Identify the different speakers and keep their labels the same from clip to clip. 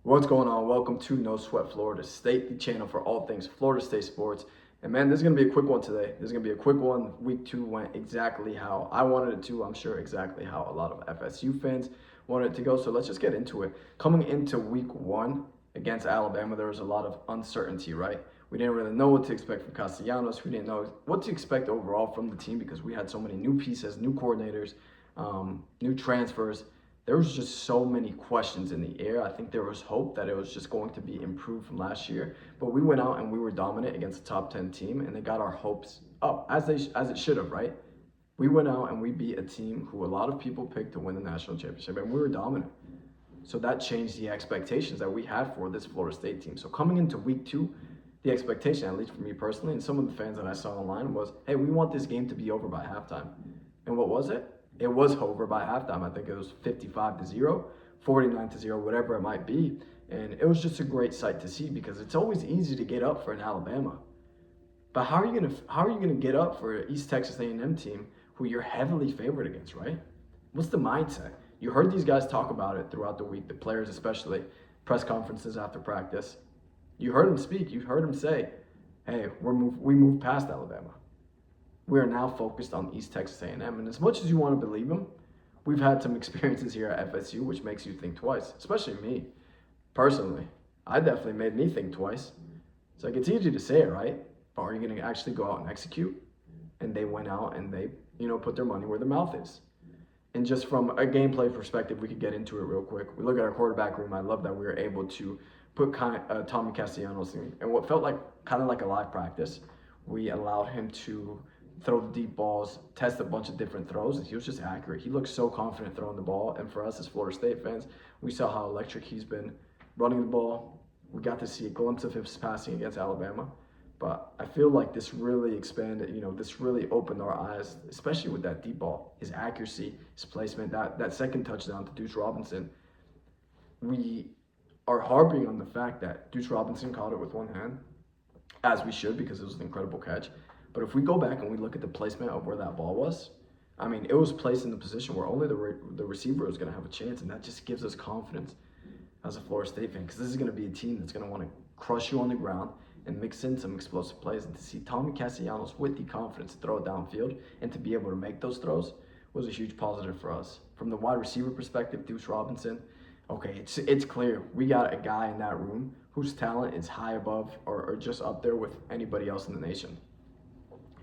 Speaker 1: What's going on? Welcome to No Sweat Florida State, the channel for all things Florida State sports. And man, this is going to be a quick one today. This is going to be a quick one. Week 2 went exactly how I wanted it to. I'm sure exactly how a lot of FSU fans wanted it to go. So let's just get into it. Coming into week 1 against Alabama, there was a lot of uncertainty, right? We didn't really know what to expect from Castellanos. We didn't know what to expect overall from the team because we had so many new pieces, new coordinators, new transfers. There was just so many questions in the air. I think there was hope that it was just going to be improved from last year. But we went out and we were dominant against a top 10 team, and they got our hopes up, as it should have, right? We went out and we beat a team who a lot of people picked to win the national championship, and we were dominant. So that changed the expectations that we had for this Florida State team. So coming into week 2, the expectation, at least for me personally, and some of the fans that I saw online was, hey, we want this game to be over by halftime. And what was it? It was over by halftime. I think it was 55-0, 49-0, whatever it might be. And it was just a great sight to see because it's always easy to get up for an Alabama. But how are you gonna get up for an East Texas A&M team who you're heavily favored against, right? What's the mindset? You heard these guys talk about it throughout the week, the players especially, press conferences after practice. You heard them speak. You heard them say, hey, we moved past Alabama. We are now focused on East Texas A&M. And as much as you want to believe them, we've had some experiences here at FSU, which makes you think twice, especially me. Personally, I definitely made me think twice. It's like, it's easy to say it, right? But are you going to actually go out and execute? And they went out and they, put their money where their mouth is. And just from a gameplay perspective, we could get into it real quick. We look at our quarterback room. I love that we were able to put Tommy Castellanos in what felt like kind of like a live practice. We allowed him to throw the deep balls, test a bunch of different throws, and he was just accurate. He looked so confident throwing the ball, and for us as Florida State fans, we saw how electric he's been running the ball. We got to see a glimpse of his passing against Alabama, but I feel like this really expanded, this really opened our eyes, especially with that deep ball, his accuracy, his placement, that second touchdown to Deuce Robinson. We are harping on the fact that Deuce Robinson caught it with one hand, as we should because it was an incredible catch. But if we go back and we look at the placement of where that ball was, it was placed in the position where only the receiver was going to have a chance, and that just gives us confidence as a Florida State fan because this is going to be a team that's going to want to crush you on the ground and mix in some explosive plays. And to see Tommy Castellanos with the confidence to throw it downfield and to be able to make those throws was a huge positive for us. From the wide receiver perspective, Deuce Robinson, okay, it's clear we got a guy in that room whose talent is high above or just up there with anybody else in the nation.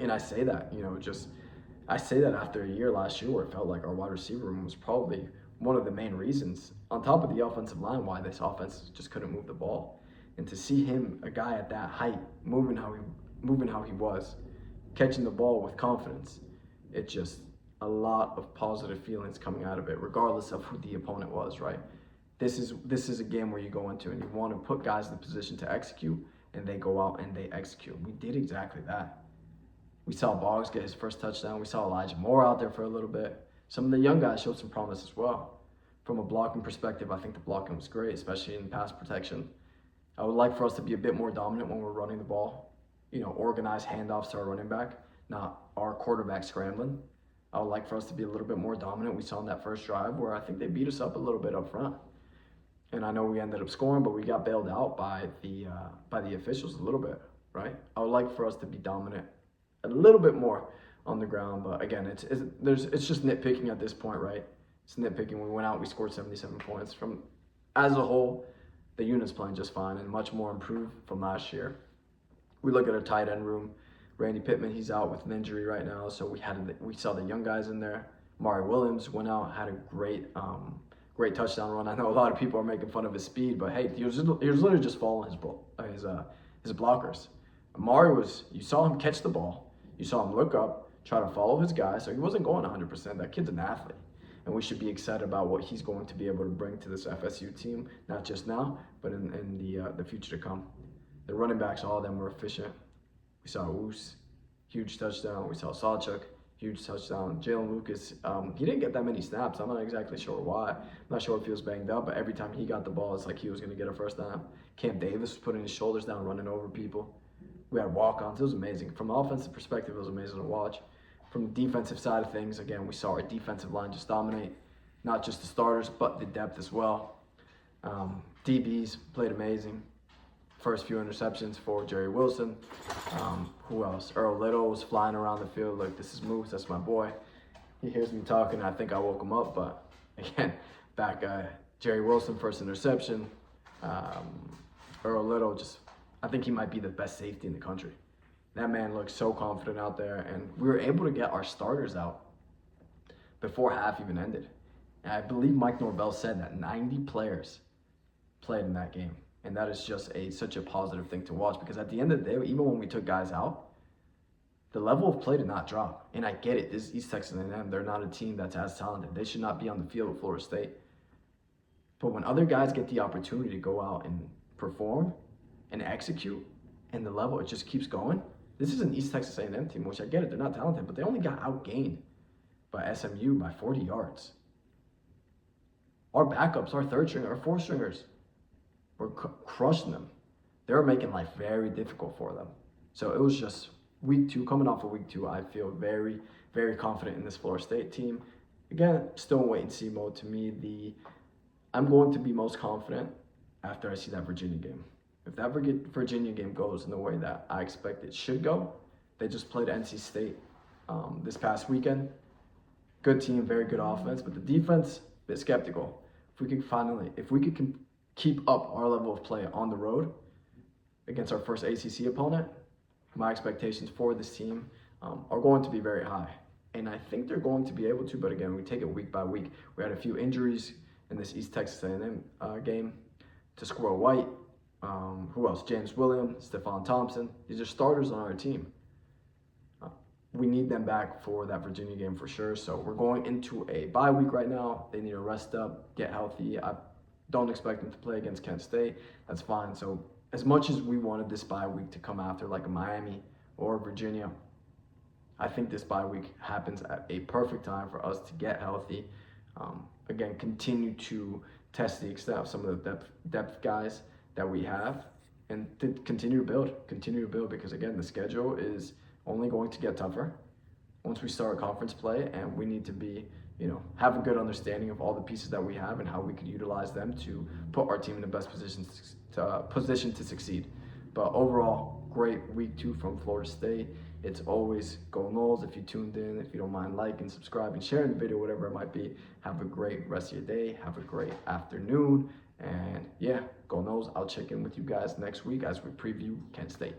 Speaker 1: And I say that, I say that after a year last year where it felt like our wide receiver room was probably one of the main reasons, on top of the offensive line, why this offense just couldn't move the ball. And to see him, a guy at that height, moving how he was, catching the ball with confidence, it just a lot of positive feelings coming out of it, regardless of who the opponent was, right? This is a game where you go into and you want to put guys in the position to execute, and they go out and they execute. We did exactly that. We saw Boggs get his first touchdown. We saw Elijah Moore out there for a little bit. Some of the young guys showed some promise as well. From a blocking perspective, I think the blocking was great, especially in pass protection. I would like for us to be a bit more dominant when we're running the ball. Organize handoffs to our running back, not our quarterback scrambling. I would like for us to be a little bit more dominant. We saw in that first drive where I think they beat us up a little bit up front. And I know we ended up scoring, but we got bailed out by the officials a little bit, right? I would like for us to be dominant a little bit more on the ground, but again, it's just nitpicking at this point, right? It's nitpicking. We went out, we scored 77 points. As a whole, the unit's playing just fine and much more improved from last year. We look at our tight end room. Randy Pittman, he's out with an injury right now, so we saw the young guys in there. Mari Williams went out, had a great touchdown run. I know a lot of people are making fun of his speed, but hey, he was literally just following his blockers. You saw him catch the ball. You saw him look up, try to follow his guy, so he wasn't going 100%. That kid's an athlete, and we should be excited about what he's going to be able to bring to this FSU team, not just now, but in the future to come. The running backs, all of them were efficient. We saw Oos, huge touchdown. We saw Sawchuk, huge touchdown. Jalen Lucas, he didn't get that many snaps. I'm not exactly sure why. I'm not sure if he was banged up, but every time he got the ball, it's like he was going to get a first down. Cam Davis was putting his shoulders down, running over people. We had walk-ons. It was amazing. From an offensive perspective, it was amazing to watch. From the defensive side of things, again, we saw our defensive line just dominate, not just the starters, but the depth as well. DBs played amazing. First few interceptions for Jerry Wilson. Who else? Earl Little was flying around the field. Look, this is Moose. That's my boy. He hears me talking. I think I woke him up. But again, back Jerry Wilson, first interception. Earl Little, I think he might be the best safety in the country. That man looks so confident out there. And we were able to get our starters out before half even ended. And I believe Mike Norvell said that 90 players played in that game. And that is just such a positive thing to watch, because at the end of the day, even when we took guys out, the level of play did not drop. And I get it. This is East Texas A&M. They're not a team that's as talented. They should not be on the field with Florida State. But when other guys get the opportunity to go out and perform and execute, and the level, it just keeps going. This is an East Texas A&M team, which I get it. They're not talented, but they only got outgained by SMU by 40 yards. Our backups, our third stringer, our fourth stringers, were crushing them. They were making life very difficult for them. So it was just week 2, coming off of week 2, I feel very, very confident in this Florida State team. Again, still in wait and see mode. To me, I'm going to be most confident after I see that Virginia game. If that Virginia game goes in the way that I expect it should go, they just played NC State this past weekend. Good team, very good offense, but the defense, a bit skeptical. If we could keep up our level of play on the road against our first ACC opponent, my expectations for this team are going to be very high. And I think they're going to be able to, but again, we take it week by week. We had a few injuries in this East Texas A&M game to Squirrel White. Who else? James Williams, Stephon Thompson. These are starters on our team. We need them back for that Virginia game for sure. So we're going into a bye week right now. They need to rest up, get healthy. I don't expect them to play against Kent State. That's fine. So as much as we wanted this bye week to come after like a Miami or Virginia, I think this bye week happens at a perfect time for us to get healthy. Again, continue to test the extent of some of the depth guys that we have, and to continue to build, because again, the schedule is only going to get tougher once we start conference play, and we need to be, have a good understanding of all the pieces that we have and how we can utilize them to put our team in the best position to succeed. But overall, great week 2 from Florida State. It's always go Noles. If you tuned in, if you don't mind liking, subscribing, sharing the video, whatever it might be, have a great rest of your day. Have a great afternoon. And yeah, go Noles. I'll check in with you guys next week as we preview Kent State.